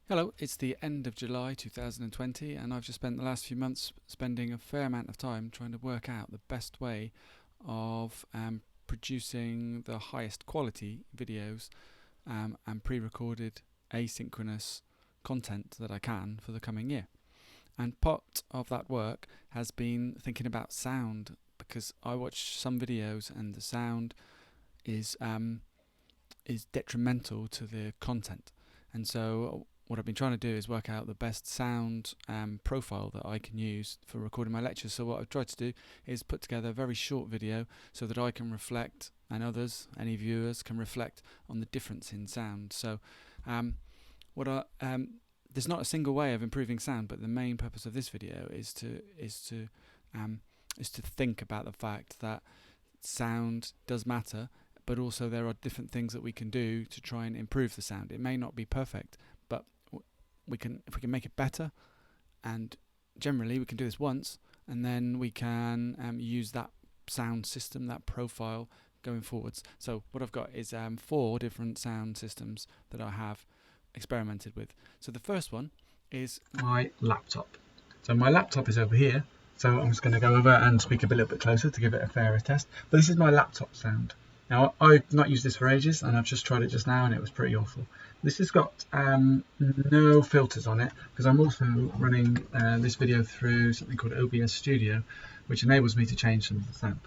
Hello, it's the end of July 2020 and I've just spent the last few months spending a fair amount of time trying to work out the best way of producing the highest quality videos and pre-recorded asynchronous content that I can for the coming year. And part of that work has been thinking about sound, because I watch some videos and the sound is detrimental to the content. And so what I've been trying to do is work out the best sound profile that I can use for recording my lectures. So what I've tried to do is put together a very short video so that I can reflect, and others, any viewers, can reflect on the difference in sound. So there's not a single way of improving sound, but the main purpose of this video is to think about the fact that sound does matter, but also there are different things that we can do to try and improve the sound. It may not be perfect, but if we can make it better, and generally we can do this once, and then we can use that sound system, that profile, going forwards. So what I've got is 4 different sound systems that I have experimented with. So the first one is my laptop. So my laptop is over here, so I'm just going to go over and speak a little bit closer to give it a fairer test. But this is my laptop sound. Now, I've not used this for ages, and I've just tried it just now, and it was pretty awful. This has got no filters on it, because I'm also running this video through something called OBS Studio, which enables me to change some of the sound.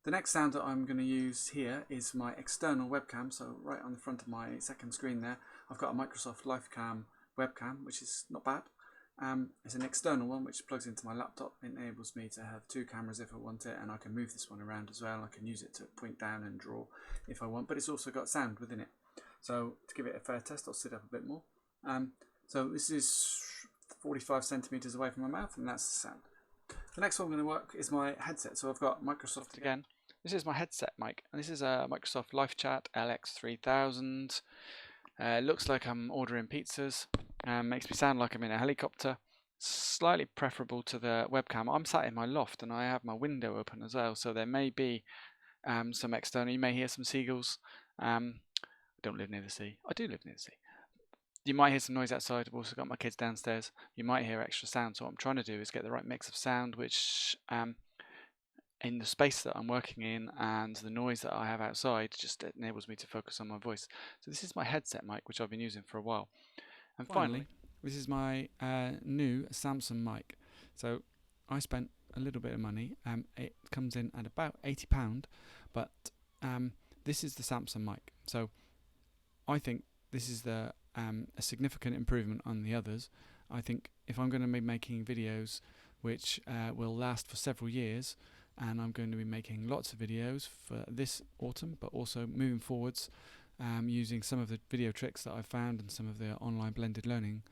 The next sound that I'm going to use here is my external webcam. So right on the front of my second screen there, I've got a Microsoft Webcam webcam, which is not bad. It's an external one which plugs into my laptop. It enables me to have 2 cameras if I want it, and I can move this one around as well. I can use it to point down and draw if I want, but it's also got sound within it. So to give it a fair test, I'll sit up a bit more. So this is 45 centimeters away from my mouth, and that's the sound. The next one I'm going to work is my headset. So I've got Microsoft again. This is my headset mic, and this is a Microsoft LifeChat LX3000. Looks like I'm ordering pizzas. Makes me sound like I'm in a helicopter. Slightly preferable to the webcam. I'm sat in my loft and I have my window open as well, so there may be some external. You may hear some seagulls. I don't live near the sea. I do live near the sea. You might hear some noise outside. I've also got my kids downstairs. You might hear extra sound. So what I'm trying to do is get the right mix of sound, which in the space that I'm working in and the noise that I have outside just enables me to focus on my voice. So this is my headset mic, which I've been using for a while. And finally, this is my new Samsung mic. So I spent a little bit of money. It comes in at about £80, but this is the Samsung mic. So I think this is a significant improvement on the others. I think if I'm going to be making videos which will last for several years, and I'm going to be making lots of videos for this autumn, but also moving forwards, using some of the video tricks that I've found and some of the online blended learning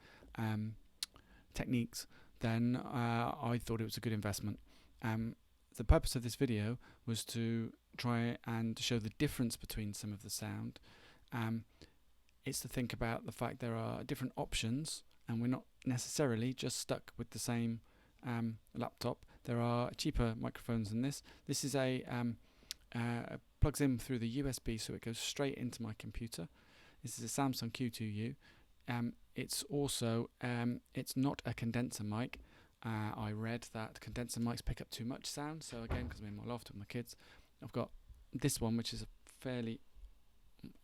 techniques, then I thought it was a good investment. The purpose of this video was to try and show the difference between some of the sound. It's to think about the fact there are different options, and we're not necessarily just stuck with the same laptop. There are cheaper microphones than this. This is plugs in through the USB, so it goes straight into my computer. This is a Samsung Q2U. It's also it's not a condenser mic. I read that condenser mics pick up too much sound, so again, because I'm in my loft with my kids, I've got this one, which is a fairly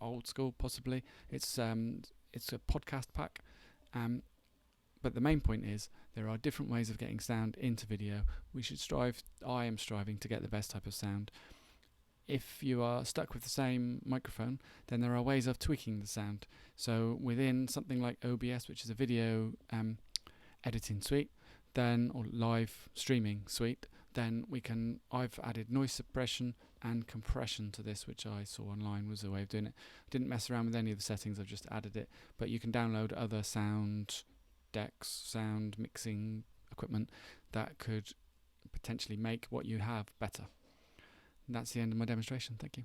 old school, possibly. It's a podcast pack. But the main point is there are different ways of getting sound into video. I am striving to get the best type of sound. If you are stuck with the same microphone, then there are ways of tweaking the sound. So within something like OBS, which is a video editing suite, or live streaming suite, then I've added noise suppression and compression to this, which I saw online was a way of doing it. I didn't mess around with any of the settings, I've just added it. But you can download other sound decks, sound mixing equipment that could potentially make what you have better. And that's the end of my demonstration. Thank you.